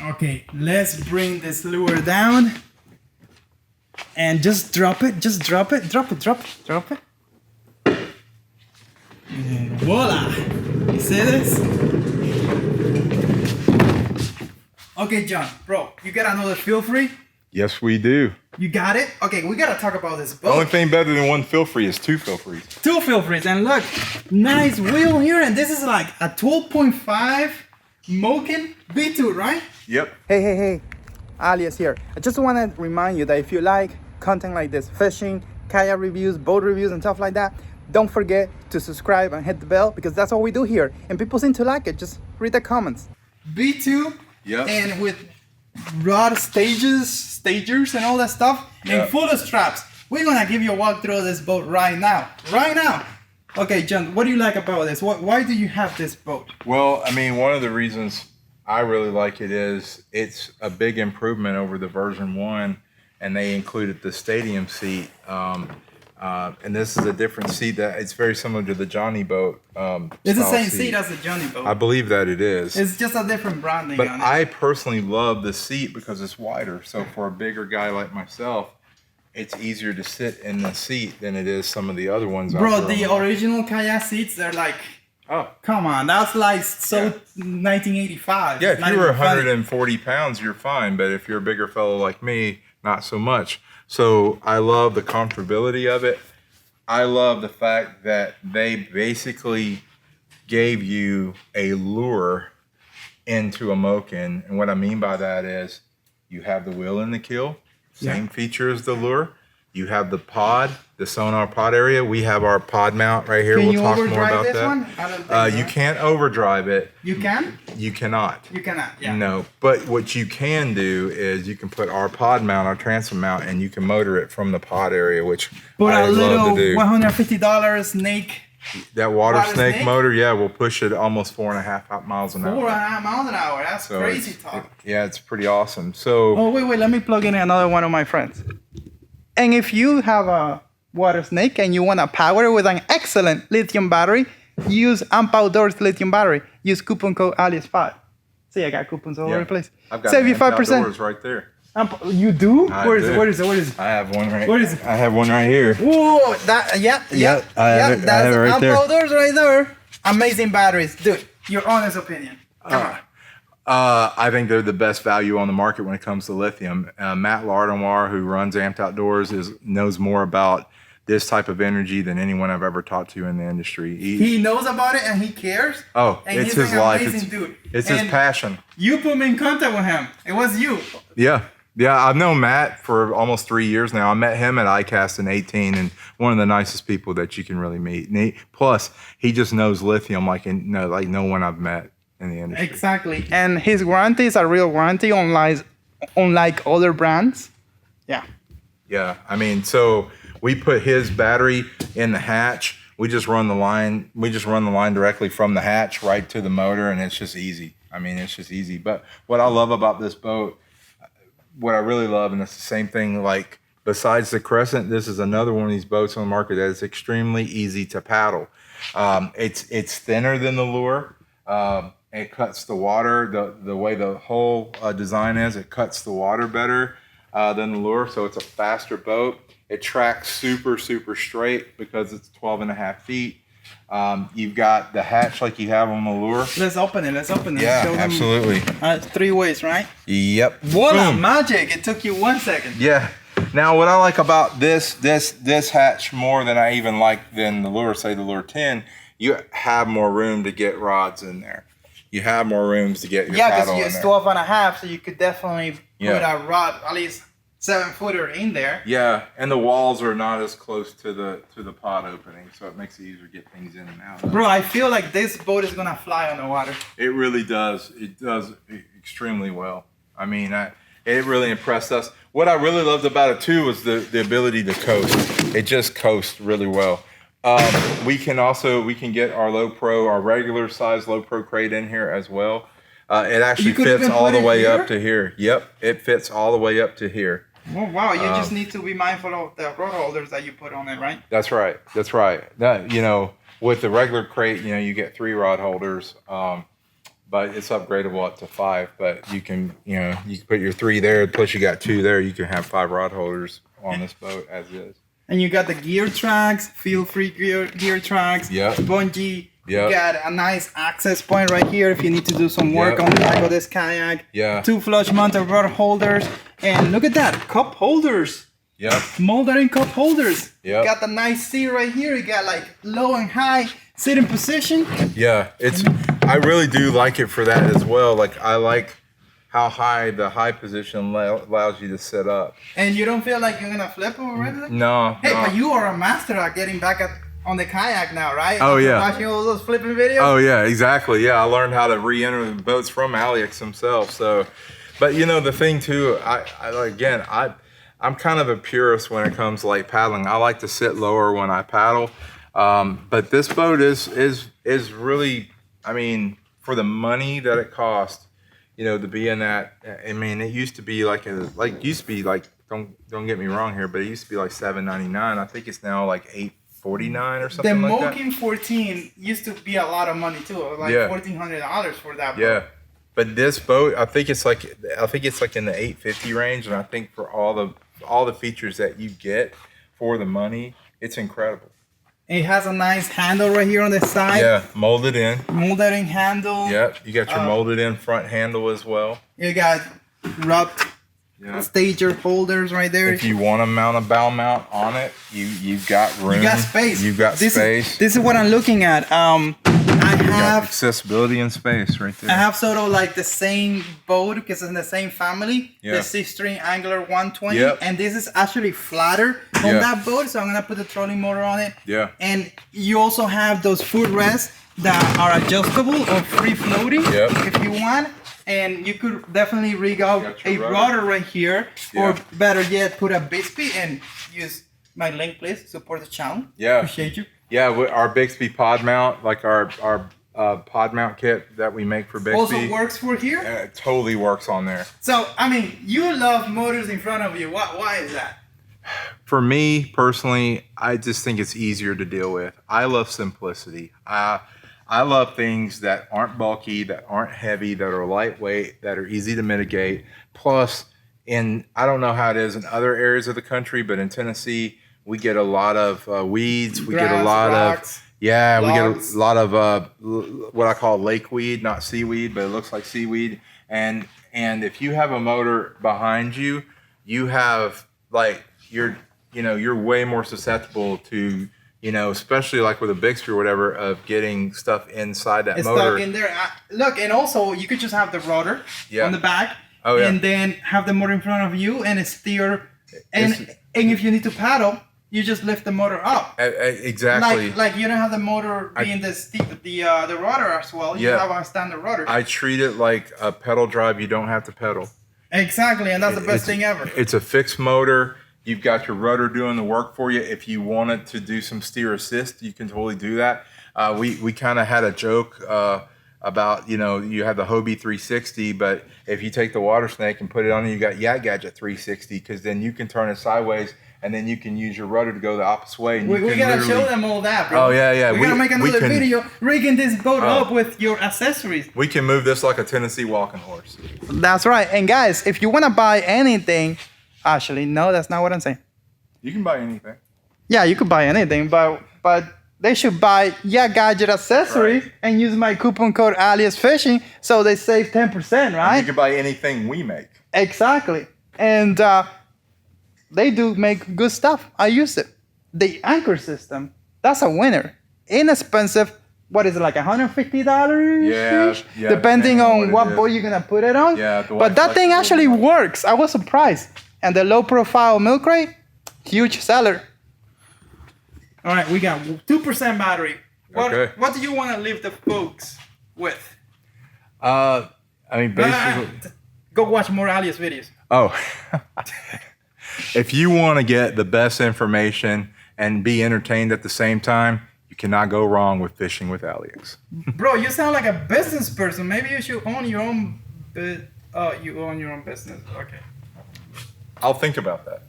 Okay, let's bring this lure down. And just drop it, drop it. And voila! You see this? Okay, John, bro, you got another Feelfree? Yes, we do. You got it? Okay, we gotta talk about this boat. The only thing better than one Feelfree is two Feelfrees. Two Feelfrees, and look, nice wheel here, and this is like a 12.5 Moken V2, right? Yep. Hey, Aliex here. I just want to remind you that if you like content like this, fishing, kayak reviews, boat reviews, and stuff like that, don't forget to subscribe and hit the bell, because that's all we do here. And people seem to like it. Just read the comments. V2, yep. And with rod stagers, and all that stuff, yep. And full of straps. We're going to give you a walkthrough of this boat right now. Okay, John, what do you like about this? Why do you have this boat? Well, I mean, one of the reasons I really like it is it's a big improvement over the version 1, and they included the stadium seat. And this is a different seat that it's very similar to the Johnny boat. It's the same seat as the Johnny boat. I believe that it is. It's just a different branding but on it. I personally love the seat because it's wider. So for a bigger guy like myself, it's easier to sit in the seat than it is some of the other ones. Bro, the original kayak seats, they're like, oh, come on, that's like 1985. Yeah, if you were 140 pounds, you're fine. But if you're a bigger fellow like me, not so much. So I love the comfortability of it. I love the fact that they basically gave you a lure into a Moken. And what I mean by that is you have the wheel and the keel, same feature as the lure. You have the pod, the sonar pod area. We have our pod mount right here. We'll talk more about that. One? I don't think you can't overdrive it. You can? You cannot. You cannot, yeah. No, but what you can do is you can put our pod mount, our transom mount, and you can motor it from the pod area, which I love to do. $150 snake. That water snake motor, yeah, will push it almost 4.5 miles an hour. 4.5 miles an hour. That's so crazy talk. Yeah, it's pretty awesome. So. Oh, wait. Let me plug in another one of my friends. And if you have a water snake and you want to power it with an excellent lithium battery, use Amp Outdoors lithium battery. Use coupon code Aliex5. See, I got coupons all over the place. I've got save you 5%. Outdoors right there. You do? Where is it? I have one right. Where is it? I have one right here. Whoa, that I have it right there. Amp Outdoors right there. Amazing batteries, dude. Your honest opinion. Come on. I think they're the best value on the market when it comes to lithium. Matt Lardenoir, who runs Amped Outdoors, knows more about this type of energy than anyone I've ever talked to in the industry. He knows about it and he cares. Oh, and it's he's his life. It's his passion. You put me in contact with him. It was you. Yeah, I've known Matt for almost 3 years now. I met him at ICAST in 2018, and one of the nicest people that you can really meet. Plus, he just knows lithium like no one I've met in the industry. Exactly. And his warranty is a real warranty, unlike other brands. Yeah, I mean, so we put his battery in the hatch. We just run the line directly from the hatch right to the motor, and it's just easy. I mean, it's just easy. But what I love about this boat, what I really love, and it's the same thing, like besides the Crescent, this is another one of these boats on the market that is extremely easy to paddle. It's thinner than the lure. It cuts the water, the way the whole design is, it cuts the water better than the lure, so it's a faster boat. It tracks super straight because it's 12.5 feet. You've got the hatch like you have on the lure. Let's open it. Yeah, absolutely. 3 ways, right? Yep. Voila, magic. It took you 1 second. Yeah. Now, what I like about this hatch more than I even like than the lure, say the lure 10, you have more room to get rods in there. You have more rooms to get your paddle in there. Yeah, because it's 12.5, so you could definitely put a rod, at least 7-footer in there. Yeah, and the walls are not as close to the pod opening, so it makes it easier to get things in and out. Bro, I feel like this boat is gonna fly on the water. It really does. It does extremely well. I mean, it really impressed us. What I really loved about it too was the ability to coast. It just coasts really well. We can get our regular size low pro crate in here as well. It actually fits all the way up to here. Yep, it fits all the way up to here. Oh, wow, you just need to be mindful of the rod holders that you put on it, right? That's right. That, with the regular crate, you get 3 rod holders. but it's upgradable up to 5. But you can put your 3 there, plus you got 2 there. You can have 5 rod holders on this boat as is. And you got the gear tracks, Feelfree gear tracks, bungee. You got a nice access point right here if you need to do some work on the back of this kayak. 2 flush mounted rod holders. And look at that, cup holders. Moldering cup holders. Got the nice seat right here. You got like low and high sitting position. I really do like it for that as well. Like I like how high the high position allows you to sit up. And you don't feel like you're gonna flip over anything? No. Hey, but you are a master at getting back on the kayak now, right? Oh, yeah. Watching all those flipping videos? Oh, yeah, exactly. Yeah, I learned how to re-enter the boats from Aliex himself. So, but you know, the thing too, I'm kind of a purist when it comes to like paddling. I like to sit lower when I paddle. But this boat is really, I mean, for the money that it cost, you know, to be in that. I mean, it used to be don't get me wrong here, but it used to be like $7.99. I think it's now like $8.49 or something like that. The Moken 14 used to be a lot of money too, like $1,400 for that boat. Yeah, but this boat, I think it's like in the $850 range, and I think for all the features that you get for the money, it's incredible. It has a nice handle right here on the side. Yeah, molded in. Molded in handle. Yep, you got your molded in front handle as well. You got rubbed stager holders right there. If you want to mount a bow mount on it, you've got room. You got space. You've got space. This is what I'm looking at. I have accessibility and space right there. I have sort of like the same boat because it's in the same family. The 6-string Angler 120. And this is actually flatter on that boat, so I'm gonna put the trolling motor on it. And you also have those footrests that are adjustable or free floating if you want. And you could definitely rig out a rudder right here, or better yet, put a Bixpy and use my link, please. Support the channel. Appreciate you. Yeah, our Bixpy pod mount, like our pod mount kit that we make for Bixpy. Also works for here? It totally works on there. So, I mean, you love motors in front of you. Why is that? For me, personally, I just think it's easier to deal with. I love simplicity. I love things that aren't bulky, that aren't heavy, that are lightweight, that are easy to mitigate. Plus, I don't know how it is in other areas of the country, but in Tennessee, we get a lot of weeds. We get a lot rocks, we get a lot of what I call lake weed, not seaweed, but it looks like seaweed. And if you have a motor behind you, you have like you're way more susceptible to, especially like with a Bixpy or whatever, of getting stuff inside that motor. Stuck in there. Look, and also you could just have the rudder on the back, and then have the motor in front of you and steer. And if you need to paddle, you just lift the motor up. Exactly. Like you don't have the motor being the rudder as well. You have a standard rudder. I treat it like a pedal drive. You don't have to pedal. Exactly, and that's the best thing ever. It's a fixed motor. You've got your rudder doing the work for you. If you wanted to do some steer assist, you can totally do that. We kind of had a joke about, you have the Hobie 360, but if you take the water snake and put it on, you got YakGadget 360, because then you can turn it sideways, and then you can use your rudder to go the opposite way. And we gotta show them all that, bro. Oh, yeah. We gotta make another video rigging this boat up with your accessories. We can move this like a Tennessee walking horse. That's right. And guys, if you wanna buy anything, actually, no, that's not what I'm saying. You can buy anything. Yeah, you could buy anything, but they should buy YakGadget accessory and use my coupon code Aliex Fishing so they save 10%, right? And you can buy anything we make. Exactly. And they do make good stuff. I use it. The anchor system, that's a winner. Inexpensive. What is it, like $150? Yeah. Depending on what boat you're gonna put it on. Yeah. But that thing actually works. I was surprised. And the low profile milk crate, huge seller. All right, we got 2% battery. What do you want to leave the folks with? I mean, basically, go watch more Aliex videos. Oh, if you want to get the best information and be entertained at the same time, you cannot go wrong with fishing with Aliex. Bro, you sound like a business person. Maybe you should own your own. You own your own business. Okay. I'll think about that.